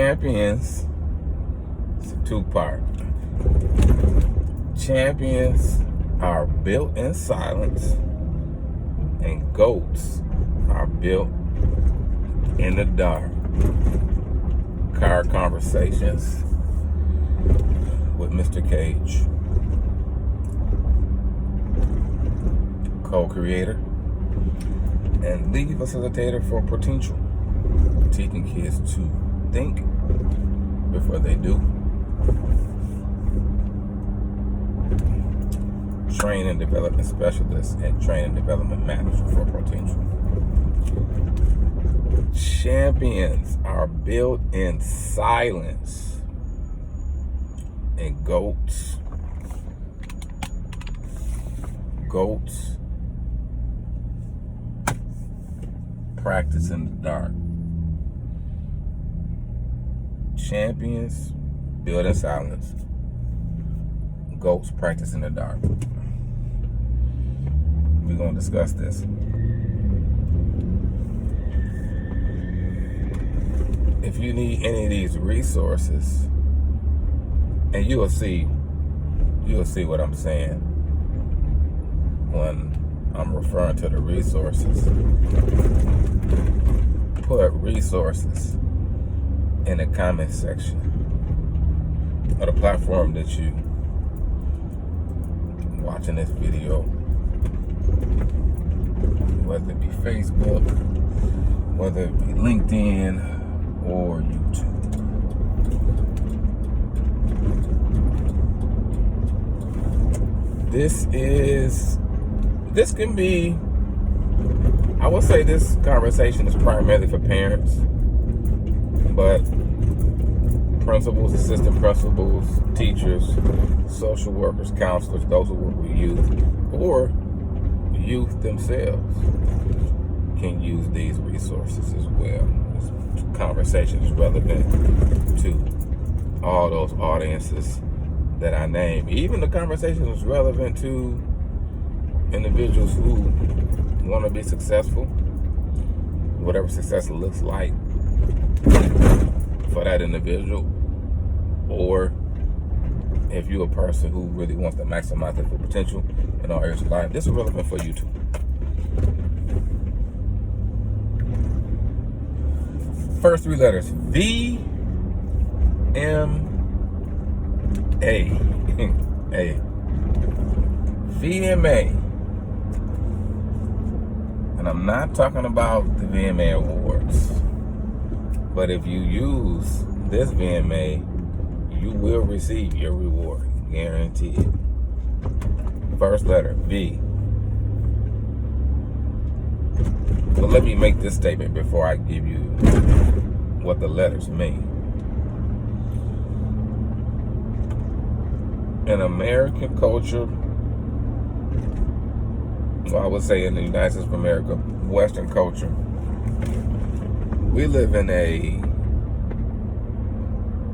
champions, it's a two-part. Champions are built in silence, and goats are built in the dark. Car Conversations with Mr. Cage, co-creator and lead facilitator for PROTEENTIAL, teaching kids to think before they do. Training and development specialist and training and development manager for PROTEENTIAL. Champions are built in silence, and goats practice in the dark. Champions built in silence, goats practice in the dark. We're going to discuss this. If you need any of these resources, and you'll see what I'm saying when I'm referring to the resources. Put resources in the comment section of the platform that you watching this video, whether it be Facebook, whether it be LinkedIn, or YouTube. This can be, I would say this conversation is primarily for parents, but principals, assistant principals, teachers, social workers, counselors, those who work with youth, or youth themselves can use these resources as well. This conversation is relevant to all those audiences that I named. Even the conversation is relevant to individuals who want to be successful, whatever success looks like for that individual, or if you're a person who really wants to maximize their full potential in all areas of life, this is relevant for you too. First three letters, V, M, A. A. VMA. And I'm not talking about the VMA awards, but if you use this VMA, you will receive your reward, guaranteed. First letter, V. But let me make this statement before I give you what the letters mean. In American culture, well, I would say in the United States of America, Western culture, we live in a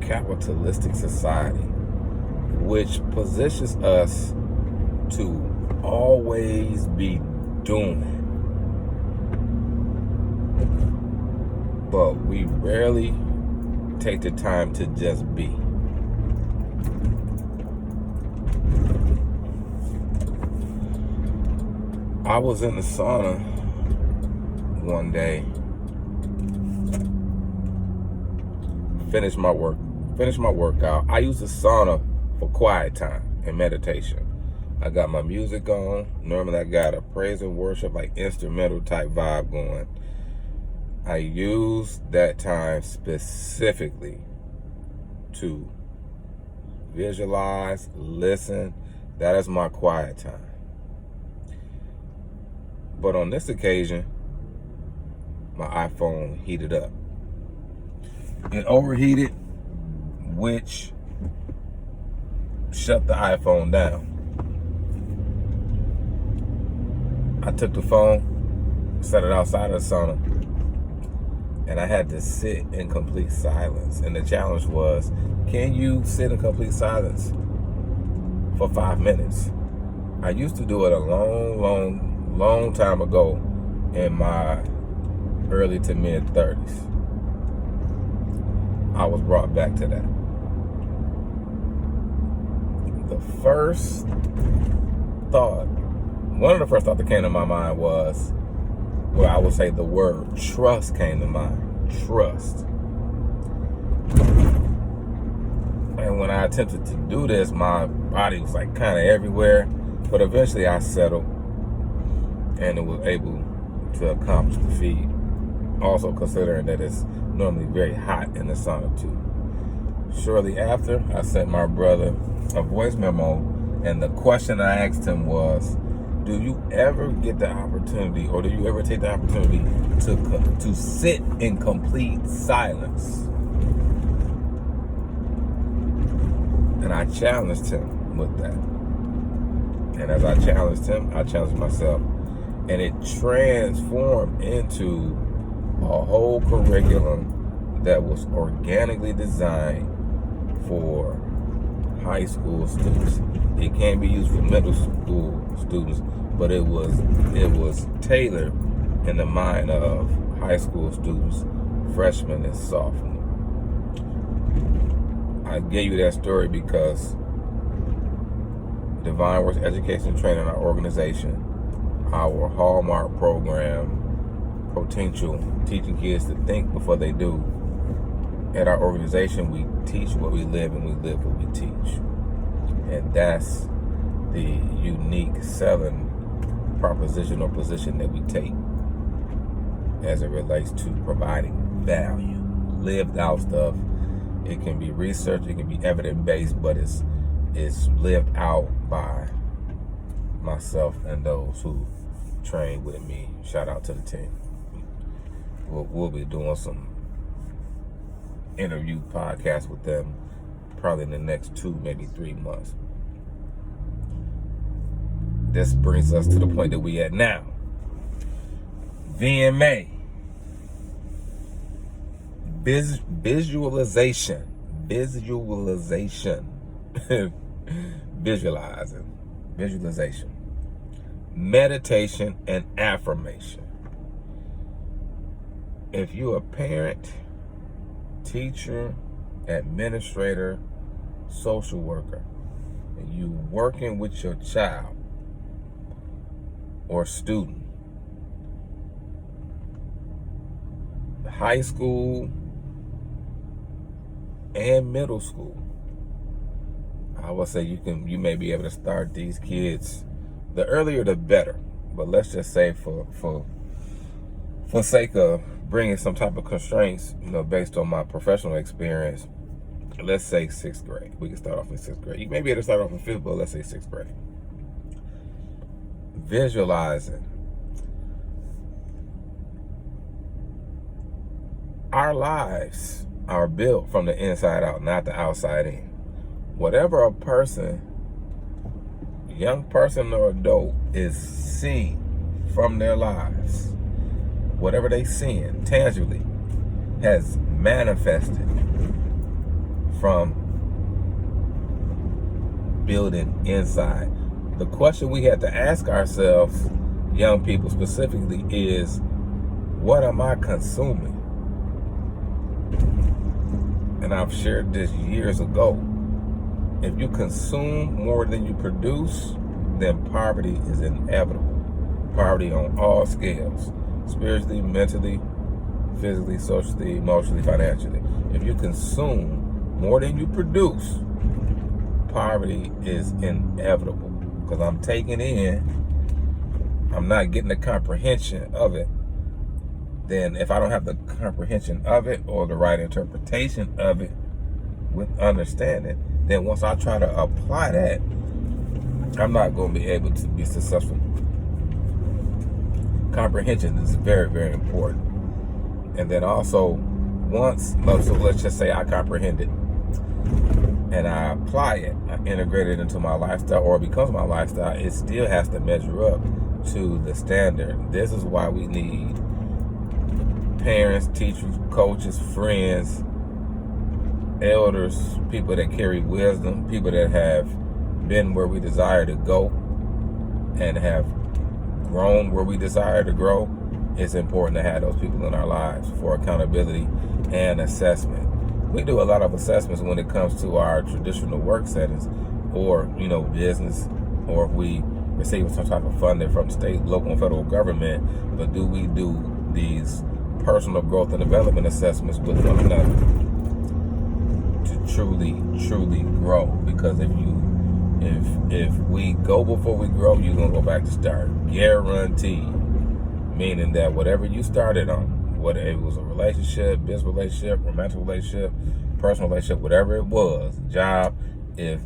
capitalistic society, which positions us to always be doing. But we rarely take the time to just be. I was in the sauna one day, finished my workout. I use the sauna for quiet time and meditation. I got my music on. Normally I got a praise and worship, like instrumental type vibe going. I use that time specifically to visualize, listen. That is my quiet time. But on this occasion, my iPhone heated up. It overheated, which shut the iPhone down. I took the phone, set it outside of the sauna, and I had to sit in complete silence. And the challenge was, can you sit in complete silence for 5 minutes? I used to do it a long time ago in my early to mid 30s. I was brought back to that. The first thought, one of the first thoughts that came to my mind was, well, I would say the word trust came to mind. Trust. And when I attempted to do this, my body was like kind of everywhere. But eventually I settled and it was able to accomplish the feat. Also considering that it's normally very hot in the sauna too. Shortly after, I sent my brother a voice memo, and the question I asked him was, do you ever get the opportunity, or do you ever take the opportunity to sit in complete silence? And I challenged him with that. And as I challenged him, I challenged myself. And it transformed into a whole curriculum that was organically designed for high school students. It can't be used for middle school students, but it was tailored in the mind of high school students, freshmen and sophomores. I gave you that story because Divine Works Education Training, our organization, our hallmark program, PROTEENTIAL, teaching kids to think before they do. At our organization, we teach what we live and we live what we teach. And that's the unique selling proposition or position that we take as it relates to providing value. Lived out stuff. It can be research, it can be evidence-based, but it's lived out by myself and those who train with me. Shout out to the team. We'll be doing some interview podcasts with them probably in the next 2, maybe 3 months. This brings us to the point that we at now. VMA. Visualization. Visualization. Meditation and affirmation. If you're a parent, teacher, administrator, social worker, and you working with your child or student, high school and middle school, I would say you may be able to start these kids, the earlier the better, but let's just say for sake of bringing some type of constraints, based on my professional experience, let's say 6th grade. We can start off in 6th grade. You may be able to start off in 5th, but let's say 6th grade. Visualizing. Our lives are built from the inside out, not the outside in. Whatever a person, young person or adult, is seeing from their lives, whatever they seeing tangibly, has manifested from building inside. The question we have to ask ourselves, young people specifically, is what am I consuming? And I've shared this years ago. If you consume more than you produce, then poverty is inevitable. Poverty on all scales. Spiritually, mentally, physically, socially, emotionally, financially. If you consume more than you produce, poverty is inevitable. Because I'm taking in, I'm not getting the comprehension of it. Then if I don't have the comprehension of it or the right interpretation of it with understanding, then once I try to apply that, I'm not going to be able to be successful. Comprehension is very, very important. And then also, so let's just say I comprehend it and I apply it, I integrate it into my lifestyle, or it becomes my lifestyle, it still has to measure up to the standard. This is why we need parents, teachers, coaches, friends, elders, people that carry wisdom, people that have been where we desire to go and have grown where we desire to grow. It's important to have those people in our lives for accountability and assessment. We do a lot of assessments when it comes to our traditional work settings, or business, or if we receive some type of funding from state, local, and federal government. But do we do these personal growth and development assessments with one another to truly grow? Because if we go before we grow, you're gonna go back to start, guaranteed. Meaning that whatever you started on, whether it was a relationship, business relationship, romantic relationship, personal relationship, whatever it was, job, if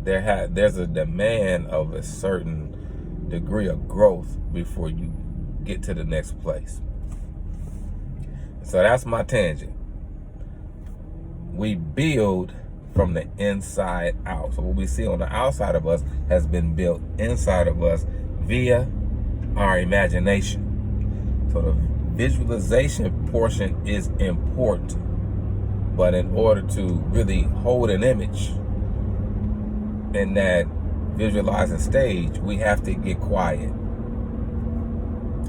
there's a demand of a certain degree of growth before you get to the next place. So that's my tangent. We build from the inside out. So what we see on the outside of us has been built inside of us via our imagination. So the visualization portion is important. But in order to really hold an image in that visualizing stage, we have to get quiet.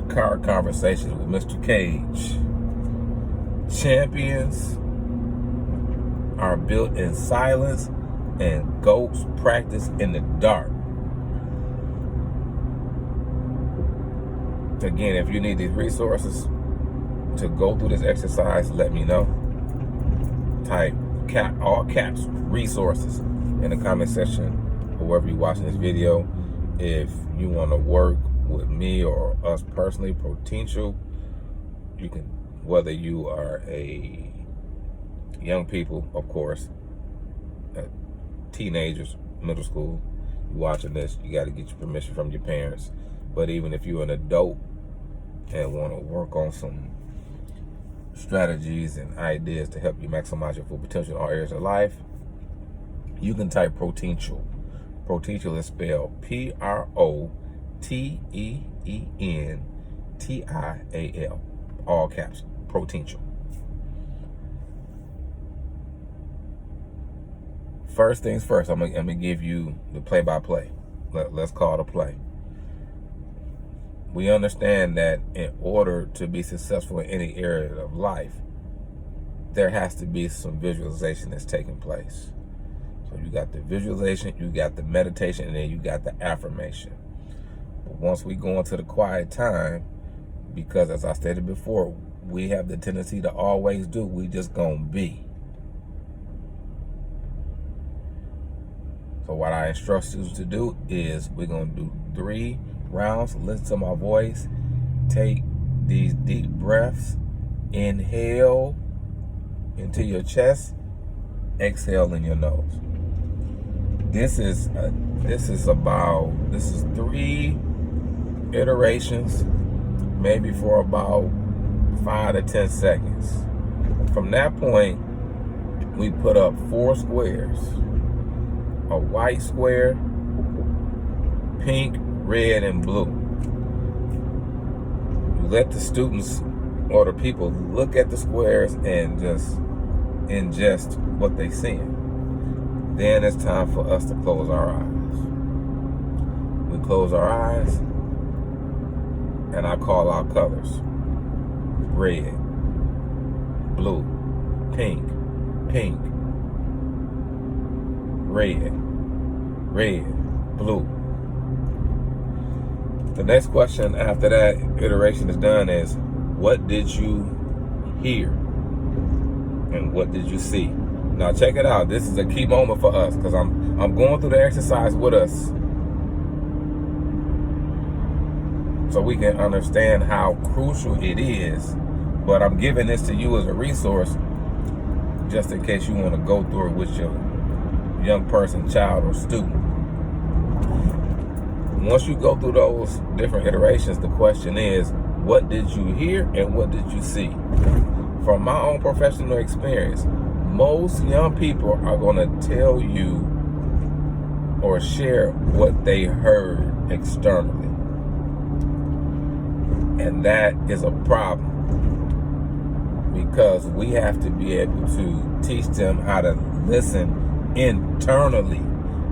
Car conversations with Mr. Cage. Champions are built in silence, and goats practice in the dark. Again, if you need these resources to go through this exercise, let me know. Type all caps resources in the comment section, or wherever you're watching this video. If you want to work with me or us personally, PROTEENTIAL, you can, whether you are a young people, of course, teenagers, middle school, you watching this, you got to get your permission from your parents. But even if you're an adult and want to work on some strategies and ideas to help you maximize your full potential in all areas of life, you can type PROTEENTIAL. PROTEENTIAL is spelled PROTEENTIAL, all caps, PROTEENTIAL. First things first, I'm gonna give you the play-by-play. Let's call it a play. We understand that in order to be successful in any area of life, there has to be some visualization that's taking place. So you got the visualization, you got the meditation, and then you got the affirmation. But once we go into the quiet time, because as I stated before, we have the tendency to always do, we just gonna be. So what I instruct students to do is we're gonna do 3 rounds. Listen to my voice. Take these deep breaths. Inhale into your chest. Exhale in your nose. This is 3 iterations, maybe for about 5 to 10 seconds. From that point, we put up 4 squares. A white square, pink, red, and blue. You let the students or the people look at the squares and just ingest what they see. Then it's time for us to close our eyes. We close our eyes, and I call out colors. Red, blue, pink, red, blue. The next question after that iteration is done is, what did you hear? And what did you see? Now check it out. This is a key moment for us, because I'm going through the exercise with us, so we can understand how crucial it is. But I'm giving this to you as a resource, just in case you want to go through it with your young person, child, or student. Once you go through those different iterations, the question is, what did you hear and what did you see? From my own professional experience, most young people are going to tell you or share what they heard externally. And that is a problem, because we have to be able to teach them how to listen internally,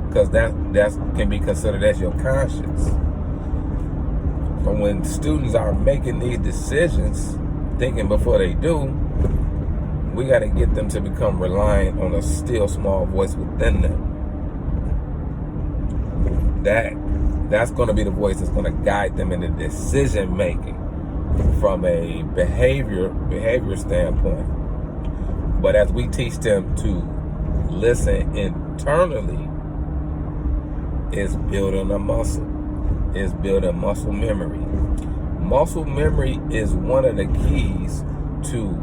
because that can be considered as your conscience. So when students are making these decisions, thinking before they do, we got to get them to become reliant on a still small voice within them. That's going to be the voice that's going to guide them in the decision making from a behavior standpoint. But as we teach them to listen internally, it's building a muscle. It's building muscle memory. Muscle memory is one of the keys to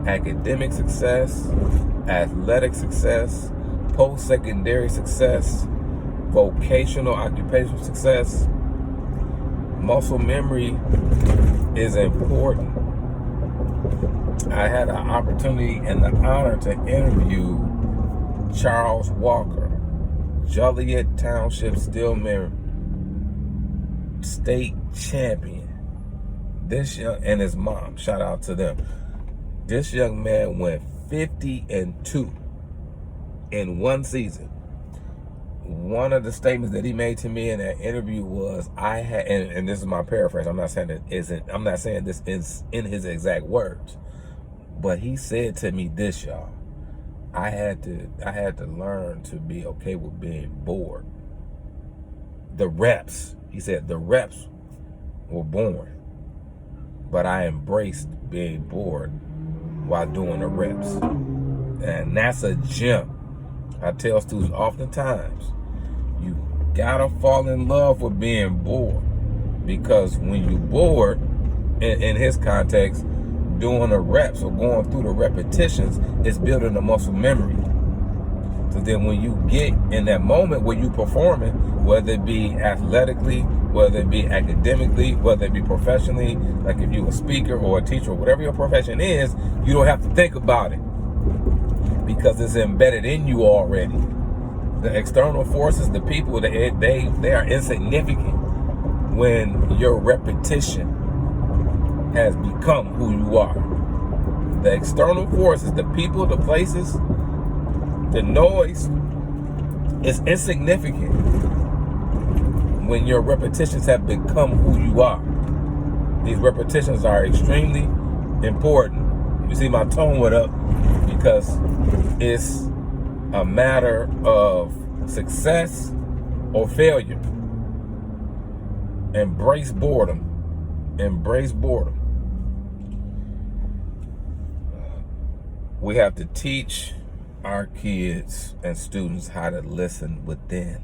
academic success, athletic success, post-secondary success, vocational occupational success. Muscle memory is important. I had an opportunity and the honor to interview Charles Walker, Joliet Township Stillman state champion. This young, and his mom, shout out to them. This young man went 50-2 in one season. One of the statements that he made to me in that interview was, and this is my paraphrase. I'm not saying this is in his exact words, but he said to me this, y'all. I had to learn to be okay with being bored. The reps, he said, the reps were boring, but I embraced being bored while doing the reps. And that's a gem. I tell students oftentimes, you gotta fall in love with being bored, because when you bored, in his context, doing the reps or going through the repetitions, it's building the muscle memory. So then when you get in that moment where you performing, whether it be athletically, whether it be academically, whether it be professionally, like if you're a speaker or a teacher or whatever your profession is, you don't have to think about it because it's embedded in you already. The external forces, the people, they are insignificant when your repetition has become who you are. The external forces, the people, the places, the noise is insignificant when your repetitions have become who you are. These repetitions are extremely important. You see my tone went up because it's a matter of success or failure. Embrace boredom. Embrace boredom. We have to teach our kids and students how to listen within.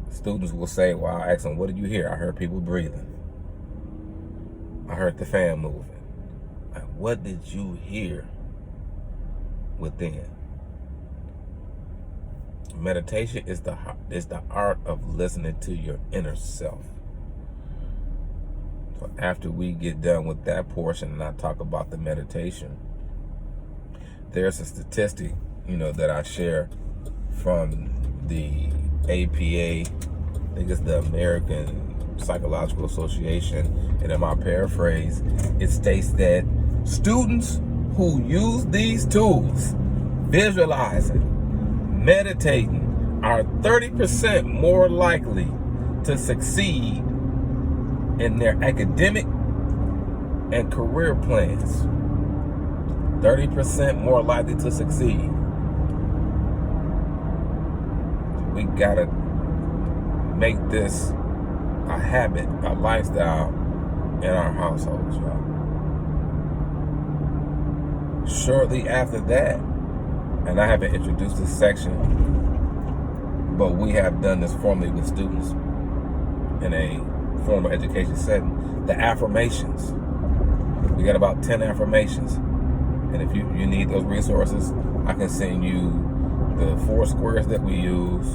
Students will say, well, I ask them, what did you hear? I heard people breathing. I heard the fan moving. What did you hear within? Meditation is the art of listening to your inner self. So after we get done with that portion and I talk about the meditation, there's a statistic, that I share from the APA, I think it's the American Psychological Association, and in my paraphrase, it states that students who use these tools, visualizing, meditating, are 30% more likely to succeed in their academic and career plans. 30% more likely to succeed. We gotta make this a habit, a lifestyle in our households, y'all. Shortly after that, and I haven't introduced this section, but we have done this formally with students in a formal education setting, the affirmations. We got about 10 affirmations. And if you need those resources, I can send you the 4 squares that we use,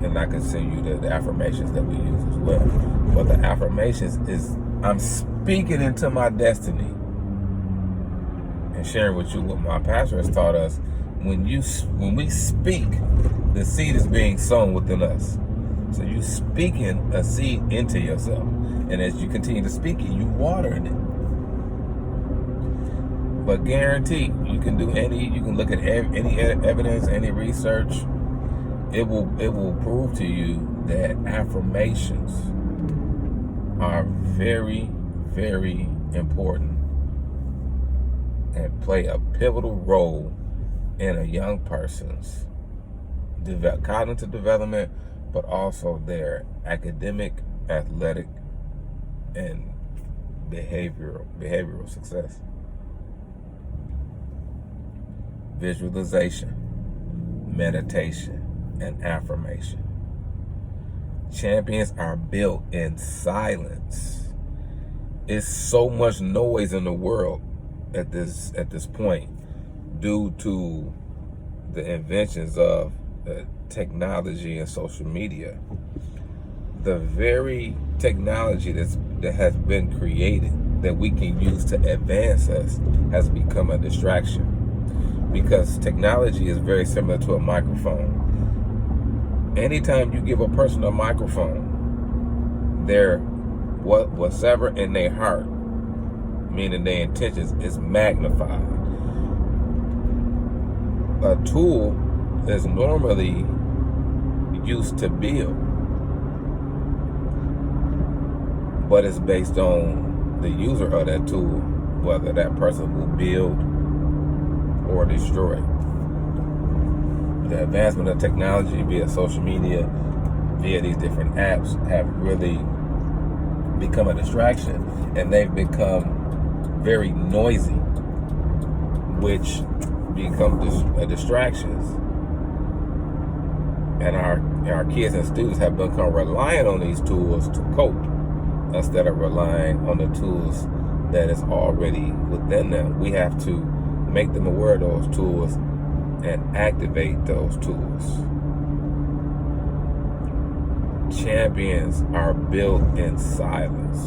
and I can send you the affirmations that we use as well. But the affirmations is, I'm speaking into my destiny and sharing with you what my pastor has taught us. When we speak, the seed is being sown within us. So you speaking a seed into yourself. And as you continue to speak it, you watering it. But guarantee, you can look at any evidence, any research. It will prove to you that affirmations are very, very important and play a pivotal role in a young person's cognitive development, but also their academic, athletic, and behavioral success. Visualization, meditation, and affirmation. Champions are built in silence. It's so much noise in the world at this point due to the inventions of technology and social media. The very technology that has been created that we can use to advance us has become a distraction, because technology is very similar to a microphone. Anytime you give a person a microphone, whatever in their heart, meaning their intentions, is magnified. A tool is normally used to build, but it's based on the user of that tool, whether that person will build or destroy. The advancement of technology via social media, via these different apps, have really become a distraction, and they've become very noisy, which become distractions. And our kids and students have become reliant on these tools to cope, instead of relying on the tools that is already within them. We have to make them aware of those tools and activate those tools. Champions are built in silence.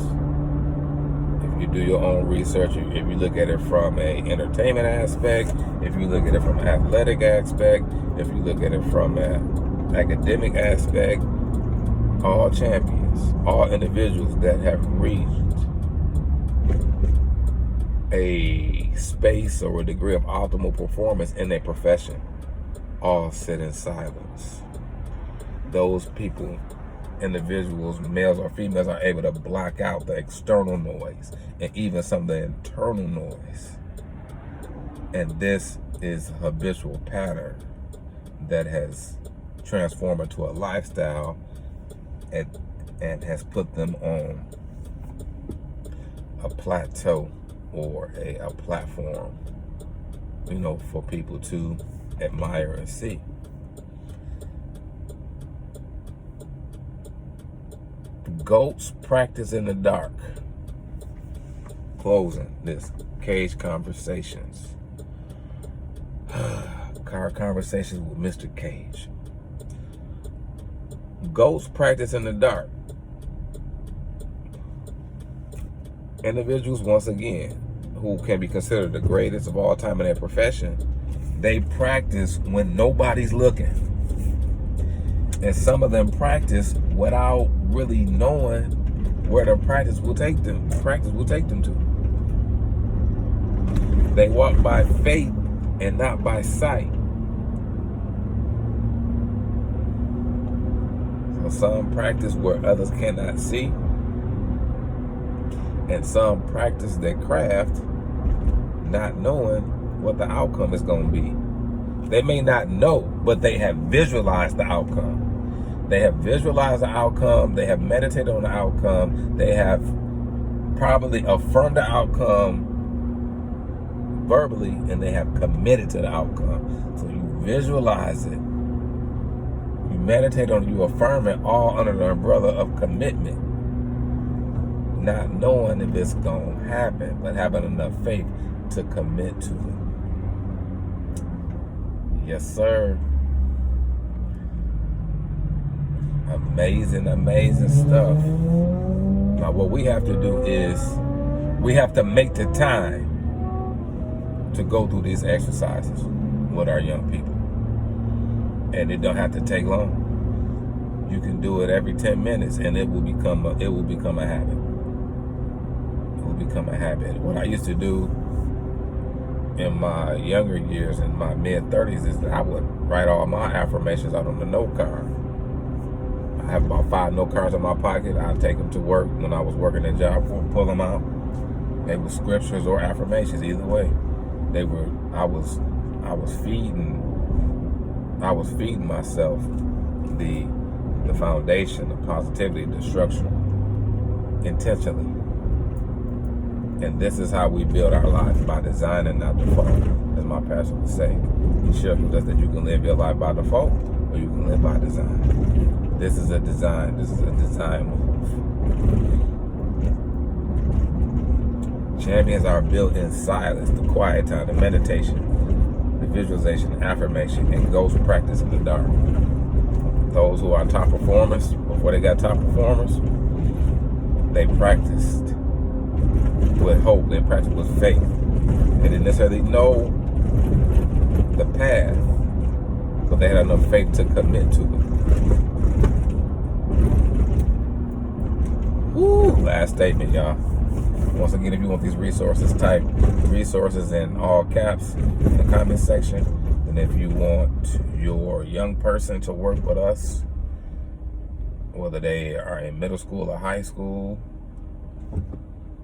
If you do your own research, if you look at it from an entertainment aspect, if you look at it from an athletic aspect, if you look at it from an academic aspect, all champions, all individuals that have reached a space or a degree of optimal performance in their profession, all sit in silence. Those people, individuals, males or females, are able to block out the external noise and even some of the internal noise. And this is a habitual pattern that has transformed into a lifestyle and has put them on a plateau or a platform, for people to admire and see. Goats practice in the dark. Closing this Cage Conversations. Car Conversations with Mr. Cage. Goats practice in the dark. Individuals, once again, who can be considered the greatest of all time in their profession, they practice when nobody's looking. And some of them practice without really knowing where the practice will take them to. They walk by faith and not by sight. So some practice where others cannot see, and some practice their craft not knowing what the outcome is going to be. They may not know, but they have visualized the outcome. They have visualized the outcome. They have meditated on the outcome. They have probably affirmed the outcome verbally, and they have committed to the outcome. So you visualize it, you meditate on it, you affirm it, all under the umbrella of commitment. Not knowing if it's going to happen, but having enough faith to commit to it. Yes, sir. Amazing, amazing stuff. Now, what we have to do is we have to make the time to go through these exercises with our young people. And it don't have to take long. You can do it every 10 minutes and it will become a habit. It will become a habit. What I used to do in my younger years, in my mid-30s, is that I would write all my affirmations out on the note card. I have about 5 note cards in my pocket. I'd take them to work when I was working a job, pull them out. They were scriptures or affirmations, either way. I was feeding myself the foundation, the positivity, the structure, intentionally. And this is how we build our life, by design and not default, as my pastor would say. He shared with us that you can live your life by default, or you can live by design. This is a design. This is a design move. Champions are built in silence, the quiet time, the meditation, the visualization, affirmation, and ghost practice in the dark. Those who are top performers, before they got top performers, they practiced with hope, they practiced with faith. They didn't necessarily know the path, but they had enough faith to commit to it. Woo! Last statement, y'all. Once again, if you want these resources, type resources in all caps in the comment section. And if you want your young person to work with us, whether they are in middle school or high school,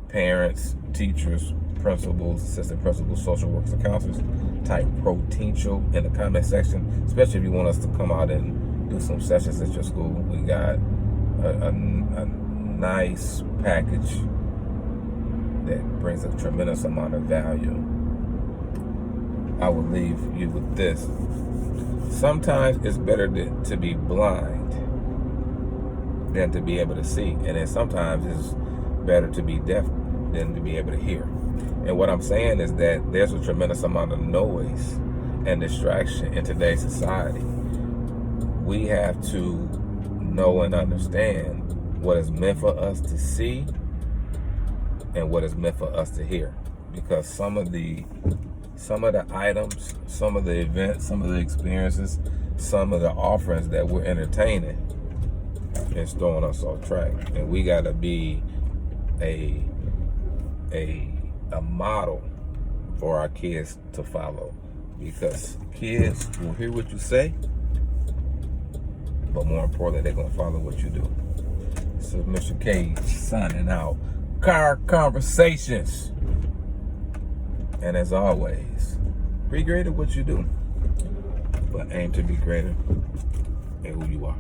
parents, teachers, principals, assistant principals, social workers, and counselors, type PROTEENTIAL in the comment section, especially if you want us to come out and do some sessions at your school. We got a nice package that brings a tremendous amount of value. I will leave you with this. Sometimes it's better to be blind than to be able to see. And then sometimes it's better to be deaf than to be able to hear. And what I'm saying is that there's a tremendous amount of noise and distraction in today's society. We have to know and understand what is meant for us to see and what is meant for us to hear. Because some of the items, some of the events, some of the experiences, some of the offerings that we're entertaining is throwing us off track. And we gotta be a model for our kids to follow, because kids will hear what you say, but more importantly, they're gonna follow what you do. So Mr. K signing out. Car Conversations. And as always, be great at what you do, but aim to be greater at who you are.